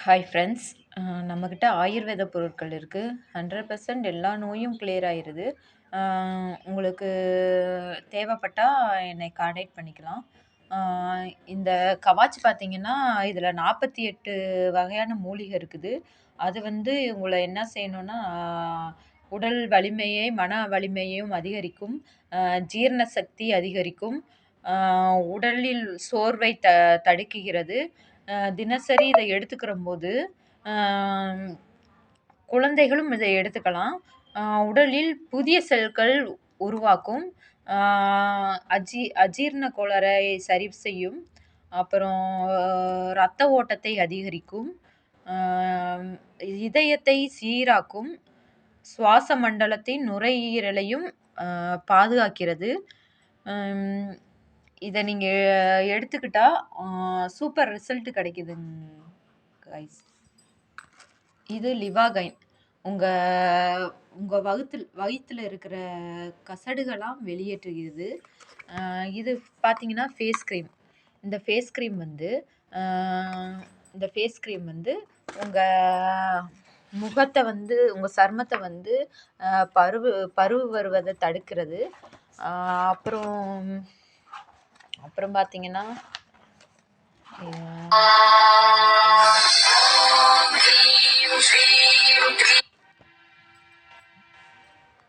Hi friends. நம்மக்கிட்ட ஆயுர்வேத பொருட்கள் இருக்குது. 100% எல்லா நோயும் கிளியர் ஆயிருது. உங்களுக்கு தேவைப்பட்டால் என்னை காண்டாக்ட் பண்ணிக்கலாம். அ இந்த கவாச் பார்த்தீங்கன்னா, இதில் 48 வகையான மூலிகை இருக்குது. அது வந்து உங்களை என்ன செய்யணும்னா, உடல் வலிமையை, மன வலிமையையும் அதிகரிக்கும். ஜீரண சக்தி அதிகரிக்கும். அ உடலில் சோர்வை தடுக்குகிறது. தினசரி இதை எடுத்துக்கிறம்போது, ஆம், குழந்தைகளும் இதை எடுத்துக்கலாம். உடலில் புதிய செல்கள் உருவாக்கும். ஆ அஜீரண கோளாறை சரி செய்யும். அப்புறம் இரத்த ஓட்டத்தை அதிகரிக்கும். ஆம், இதயத்தை சீராக்கும். சுவாச மண்டலத்தின் நுரையீரலையும் பாதுகாக்கிறது. ம், இத நீங்க எடுத்துக்கிட்டா சூப்பர் ரிசல்ட் கிடைக்குதுங்க கைஸ். இது லிவாகைன். உங்க உங்க வயித்துல இருக்கிற கசடுகளாம் வெளியேற்றுகிறது. இது பார்த்தீங்கன்னா ஃபேஸ் கிரீம். இந்த ஃபேஸ் கிரீம் வந்து இந்த ஃபேஸ் கிரீம் வந்து உங்க முகத்தை வந்து உங்க சருமத்தை வந்து பருவு வருவதை தடுக்கிறது. அப்புறம் அப்புறம் பார்த்தீங்கன்னா